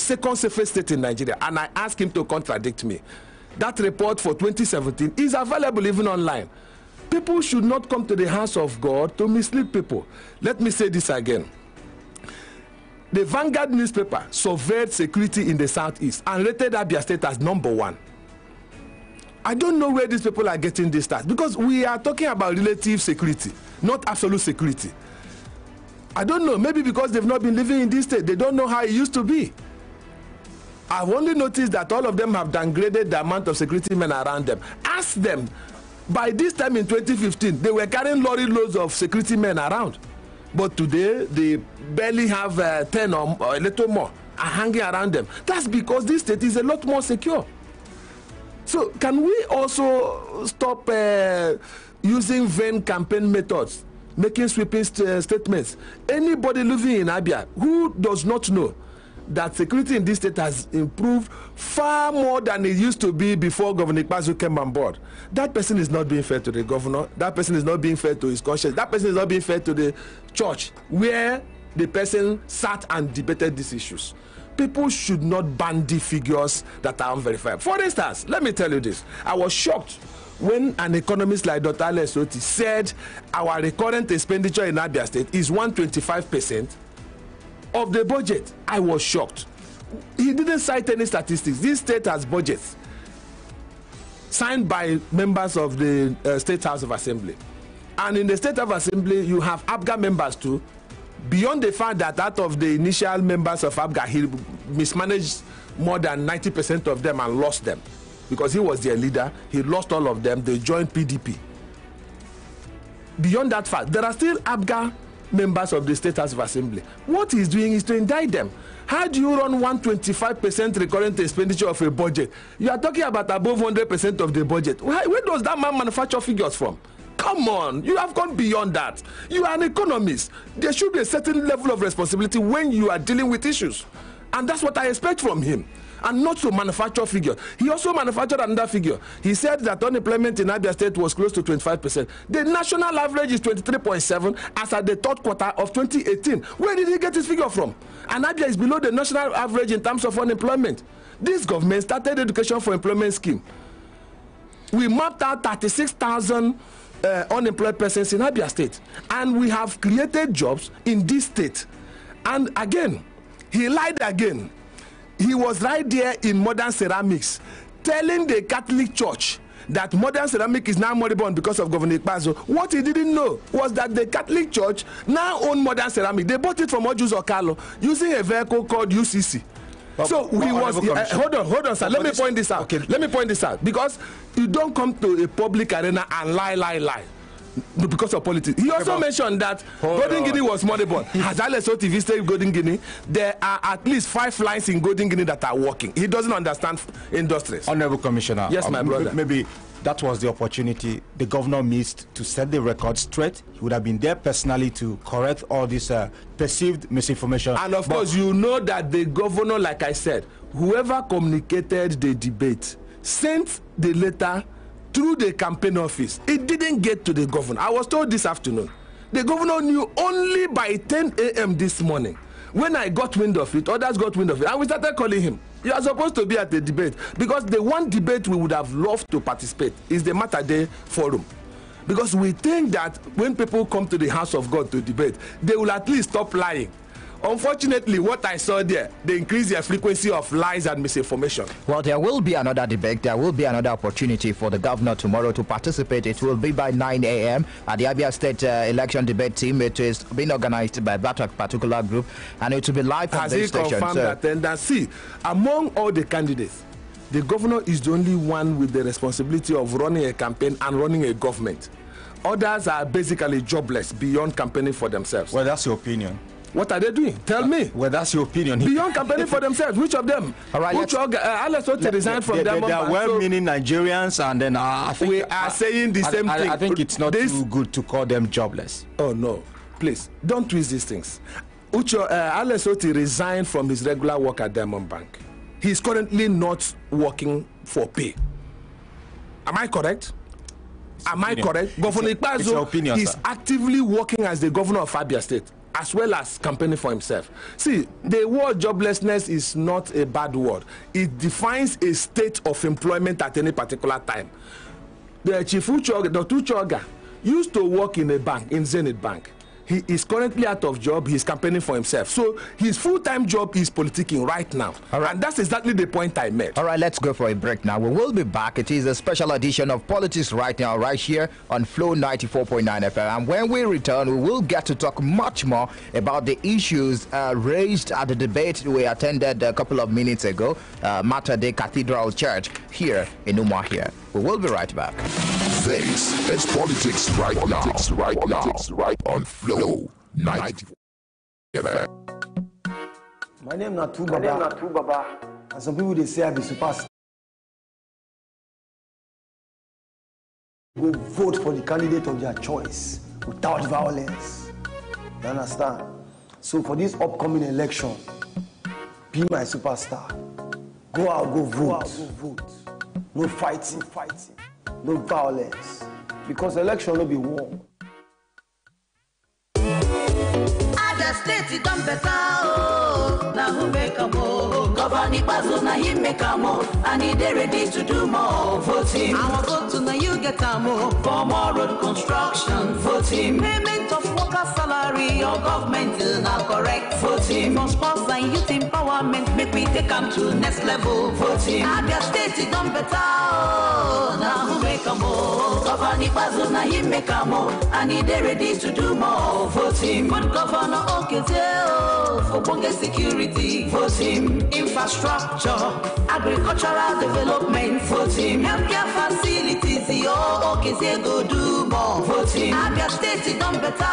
second safest state in Nigeria, and I ask him to contradict me. That report for 2017 is available even online. People should not come to the house of God to mislead people. Let me say this again. The Vanguard newspaper surveyed security in the southeast and rated Abia State as #1. I don't know where these people are getting this stats, because we are talking about relative security, not absolute security. I don't know, maybe because they've not been living in this state, they don't know how it used to be. I've only noticed that all of them have downgraded the amount of security men around them. Ask them, by this time in 2015, they were carrying lorry loads of security men around. But today, they barely have 10 or a little more are hanging around them. That's because this state is a lot more secure. So can we also stop using vain campaign methods, making sweeping statements? Anybody living in Abia who does not know that security in this state has improved far more than it used to be before Governor Ikpeazu came on board, that person is not being fair to the governor. That person is not being fair to his conscience. That person is not being fair to the church where the person sat and debated these issues. People should not bandy figures that are unverifiable. For instance, let me tell you this. I was shocked when an economist like Dr. Alex Otti said our recurrent expenditure in Abia State is 125% of the budget. I was shocked. He didn't cite any statistics. This state has budgets signed by members of the State House of Assembly. And in the State House of Assembly, you have APGA members too. Beyond the fact that out of the initial members of APGA, he mismanaged more than 90% of them and lost them. Because he was their leader, he lost all of them, they joined PDP. Beyond that fact, there are still APGA members of the State House of Assembly. What he's doing is to indict them. How do you run 125% recurrent expenditure of a budget? You are talking about above 100% of the budget. Where does that man manufacture figures from? Come on, you have gone beyond that. You are an economist. There should be a certain level of responsibility when you are dealing with issues. And that's what I expect from him. And not to manufacture figures. He also manufactured another figure. He said that unemployment in Abia State was close to 25%. The national average is 23.7 as at the third quarter of 2018. Where did he get his figure from? And Abia is below the national average in terms of unemployment. This government started education for employment scheme. We mapped out 36,000 unemployed persons in Abia State. And we have created jobs in this state. And again, he lied again. He was right there in Modern Ceramics telling the Catholic Church that Modern Ceramic is now moribund because of Governor Ikpeazu. What he didn't know was that the Catholic Church now own Modern Ceramic. They bought it from Ojus Okalo using a vehicle called UCC. So he was hold on, sir. Let me point this out. Okay. Let me point this out, because you don't come to a public arena and lie because of politics. He also mentioned that Golden Guinea was moribund. Has Alex Otti visited Golden Guinea? There are at least 5 lines in Golden Guinea that are working. He doesn't understand industries. Honorable Commissioner. Yes, my brother. Maybe that was the opportunity the governor missed to set the record straight. He would have been there personally to correct all this perceived misinformation. And of course, you know that the governor, like I said, whoever communicated the debate sent the letter through the campaign office. It didn't get to the governor. I was told this afternoon. The governor knew only by 10 a.m. this morning. When I got wind of it, others got wind of it, and we started calling him. You are supposed to be at the debate, because the one debate we would have loved to participate is the Matter Day Forum. Because we think that when people come to the house of God to debate, they will at least stop lying. Unfortunately, what I saw there, they increase their frequency of lies and misinformation. Well, there will be another debate. There will be another opportunity for the governor tomorrow to participate. It will be by 9 a.m. at the Abia State election debate team. It is being organized by that particular group, and it will be live from this station. Has he confirmed attendance? See, among all the candidates, the governor is the only one with the responsibility of running a campaign and running a government. Others are basically jobless beyond campaigning for themselves. Well, that's your opinion. What are they doing? Tell me. Well, that's your opinion. Beyond campaigning for themselves, which of them? All right. Alex Otti resigned from them. They are well-meaning Nigerians, and then I think we are saying the same thing. I think it's not too good to call them jobless. Oh no, please don't twist these things. Alex Otti resigned from his regular work at Diamond Bank. He is currently not working for pay. Am I correct? Am I correct? Governor Ikpeazu is actively working as the governor of Abia State. as well as campaigning for himself. See, the word joblessness is not a bad word. It defines a state of employment at any particular time. The Chief Uchoga, Dr. Uchoga, used to work in a bank, in Zenith Bank. He is currently out of job. He's campaigning for himself. So his full-time job is politicking right now. All right. And that's exactly the point I made. All right, let's go for a break now. We will be back. It is a special edition of Politics Right Now, right here on Flow 94.9 FM. And when we return, we will get to talk much more about the issues raised at the debate we attended a couple of minutes ago, Mater Dei Cathedral Church here in Umuahia. We will be right back. This is Politics Right Now. Politics Right Now. Right on Flow 94. My name is Natu Baba. And some people they say I be superstar. Go vote for the candidate of their choice without violence. You understand? So for this upcoming election, be my superstar. Go out, go vote. No fighting, no violence. Because election will be war. Other states it done better, oh. Now who make a more? Governor Bazo, now he make a more. And he they ready to do more. Vote him. I will go to now you get a more. For more road construction, vote him. Payment of worker salary, your government is now correct. Vote him. For sports and youth empowerment, make we take them to next level. Vote him. Other states it done better, oh. Now who make a more? Governor Bazo, now he make a more. And he they ready to do more. Vote him. Good governor Okezeo for Bonge security. Vote him. Infrastructure, agricultural development. Vote him. Healthcare facilities. Okezeo go do more. Vote him. Abia State it done better.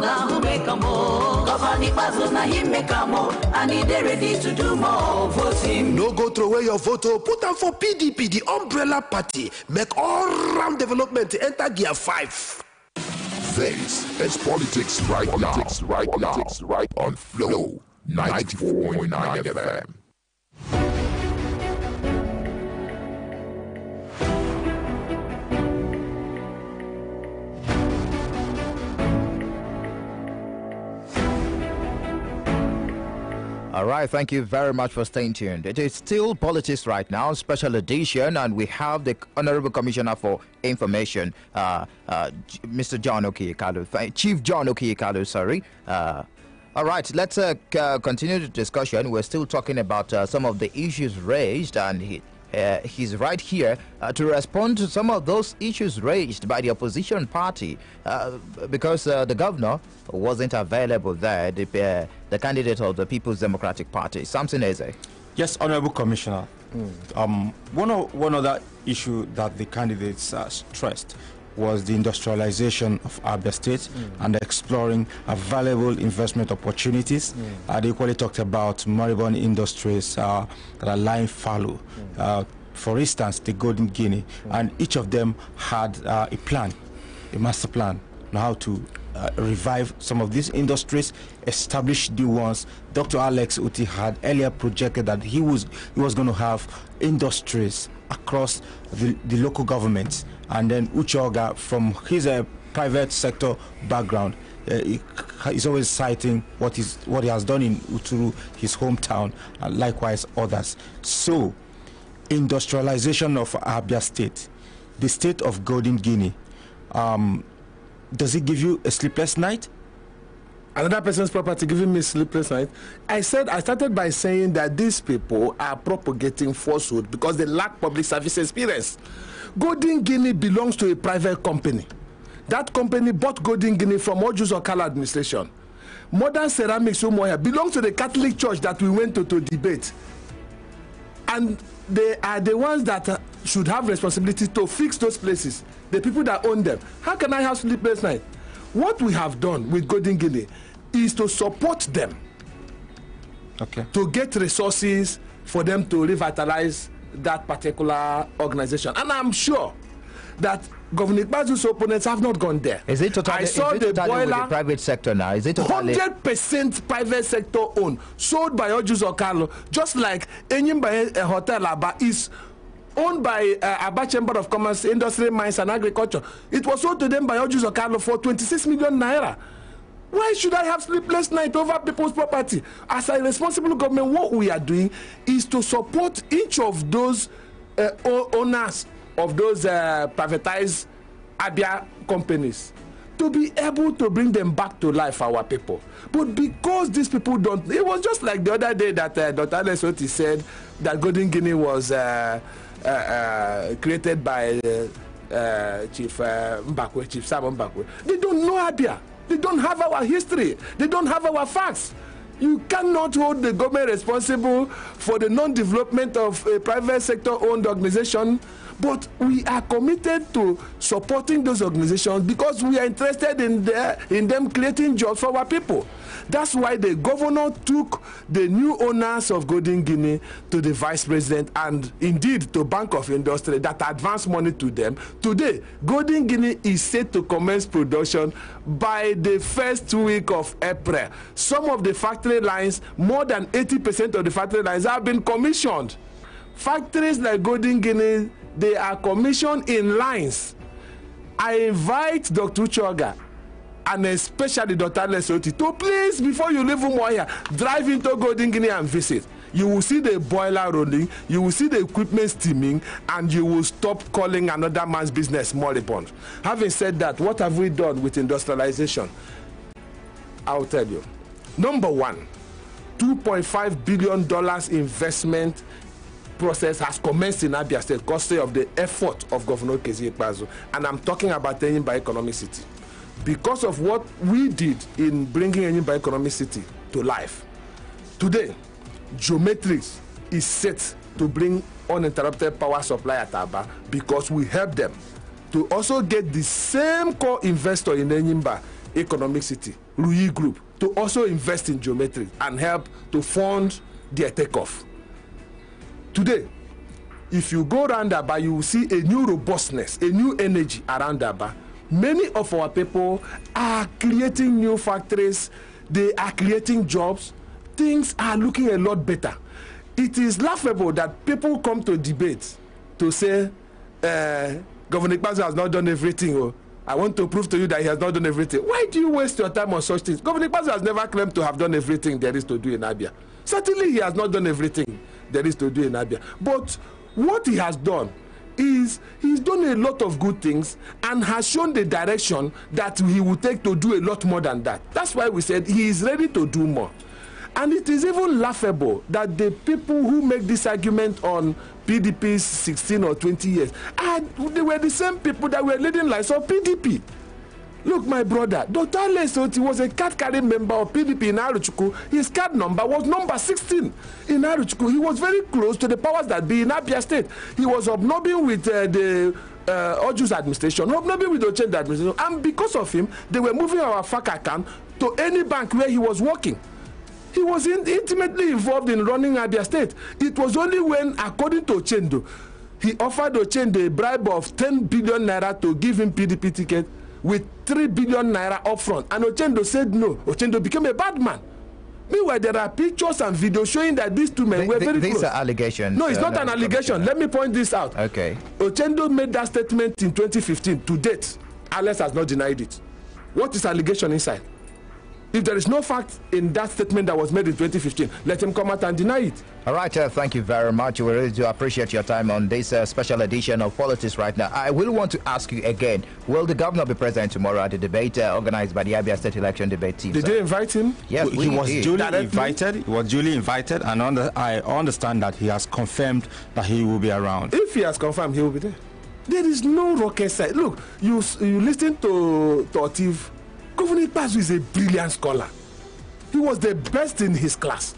Now who make a more? Governor Bazo, now he make a more. And he they ready to do more. Vote him. No go throw away your vote. Put them for PDP, the umbrella party. Make all round development enter gear 5. This is Politics Right Now. Politics Right on Flow 94.9 FM. All right, thank you very much for staying tuned. It is still Politics Right Now, special edition, and we have the Honorable Commissioner for Information, Mr. John Okiyekalu, Chief John Okiyekalu, sorry. All right, let's continue the discussion. We're still talking about some of the issues raised, and he's right here to respond to some of those issues raised by the opposition party because the governor wasn't available there, the candidate of the People's Democratic Party, Samson Eze. Yes, Honorable Commissioner. One other issue that the candidates stressed was the industrialization of Abia State and exploring available investment opportunities. They equally talked about moribund industries that are lying fallow. For instance, the Golden Guinea, and each of them had a plan, a master plan on how to revive some of these industries, establish new ones. Dr. Alex Uti had earlier projected that he was going to have industries across the local governments, and then Uchoga, from his private sector background, he's always citing what he has done in Uturu, his hometown, and likewise others. So, industrialization of Abia State, the state of Golden Guinea, does it give you a sleepless night? Another person's property giving me sleepless night. I started by saying that these people are propagating falsehood because they lack public service experience. Golden Guinea belongs to a private company. That company bought Golden Guinea from Ojus Okala administration. Modern Ceramics Umuahia belongs to the Catholic Church that we went to debate. And they are the ones that should have responsibility to fix those places, the people that own them. How can I have sleepless night? What we have done with Golden Guinea is to support them, to get resources for them to revitalize that particular organization. And I'm sure that Governor Bazo's opponents have not gone there. Is it totally, with the private sector now? Is it totally 100% private sector owned, sold by Ojus Okalo, just like Enyimbaye Hotel Aba is owned by Aba Chamber of Commerce, Industry, Mines and Agriculture. It was sold to them by Ojus Okalo for 26 million naira. Why should I have sleepless night over people's property? As a responsible government, what we are doing is to support each of those owners of those privatized Abia companies to be able to bring them back to life, our people. But because these people don't, it was just like the other day that Dr. Lesoti said that Golden Guinea was created by Chief Mbakwe, Chief Sam Mbakwe. They don't know Abia. They don't have our history. They don't have our facts. You cannot hold the government responsible for the non-development of a private sector-owned organization, but we are committed to supporting those organizations because we are interested in them creating jobs for our people. That's why the governor took the new owners of Golden Guinea to the vice president and indeed to Bank of Industry that advanced money to them. Today, Golden Guinea is set to commence production by the first week of April. Some of the factory lines, more than 80% of the factory lines have been commissioned. Factories like Golden Guinea, they are commissioned in lines. I invite Dr. Uchoga and especially Dr. Lesoti to please, before you leave Umuahia, drive into Golden Guinea and visit. You will see the boiler rolling, you will see the equipment steaming, and you will stop calling another man's business moribund. Having said that, what have we done with industrialization? I'll tell you. Number one, $2.5 billion investment process has commenced in Abia State, courtesy of the effort of Governor Kezie Ikpeazu, and I'm talking about Enyimba Economic City. Because of what we did in bringing Enyimba Economic City to life, today, Geometrics is set to bring uninterrupted power supply at Aba because we help them to also get the same core investor in Enyimba Economic City, Rui Group, to also invest in Geometrics and help to fund their takeoff. Today, if you go around Aba, you will see a new robustness, a new energy around Aba. Many of our people are creating new factories, they are creating jobs. Things are looking a lot better. It is laughable that people come to debate to say, Governor Ikpeazu has not done everything. Oh, I want to prove to you that he has not done everything. Why do you waste your time on such things? Governor Ikpeazu has never claimed to have done everything there is to do in Abia. Certainly he has not done everything there is to do in Abia. But what he has done is he's done a lot of good things and has shown the direction that he will take to do a lot more than that. That's why we said he is ready to do more. And it is even laughable that the people who make this argument on PDP's 16 or 20 years, they were the same people that were leading lives of PDP. Look, my brother, Dr. Lesoti was a card-carrying member of PDP in Aruchukwu. His card number was number 16 in Aruchukwu. He was very close to the powers that be in Abia State. He was hobnobbing with the Oju's administration, hobnobbing with the Ochendo administration. And because of him, they were moving our FAC account to any bank where he was working. He was intimately involved in running Abia State. It was only when, according to Ochendo, he offered Ochendo a bribe of 10 billion naira to give him PDP ticket with 3 billion naira upfront. And Ochendo said no. Ochendo became a bad man. Meanwhile, there are pictures and videos showing that these two men were very close. These are allegations. No, it's not an allegation. Let me point this out. Okay. Ochendo made that statement in 2015. To date, Alex has not denied it. What is allegation inside? If there is no fact in that statement that was made in 2015, let him come out and deny it. All right, thank you very much. We really do appreciate your time on this special edition of Politics Right Now. I will want to ask you again, will the governor be present tomorrow at the debate organized by the Abia State Election Debate Team? Did they invite him? Yes, he was duly invited. He was duly invited, and I understand that he has confirmed that he will be around. If he has confirmed, he will be there. There is no rocket science. Look, you listen to Otiv. Governor Ikpeazu is a brilliant scholar. He was the best in his class.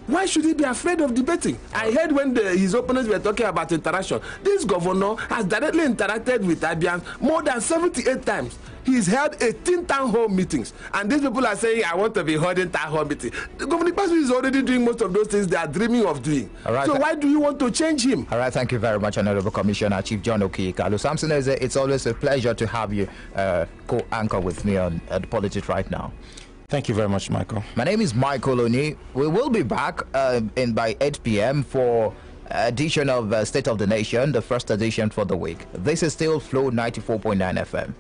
Why should he be afraid of debating? I heard when his opponents were talking about interaction. This governor has directly interacted with Abians more than 78 times. He's held 18 town hall meetings. And these people are saying, I want to be holding town hall meeting. Governor Ikpeazu is already doing most of those things they are dreaming of doing. Right. So why do you want to change him? All right, thank you very much, Honorable Commissioner Chief John Okikalu. Samson, it's always a pleasure to have you co-anchor with me on Politics Right Now. Thank you very much, Michael. My name is Michael Oni. We will be back by 8 p.m. for edition of State of the Nation, the first edition for the week. This is still Flow 94.9 FM.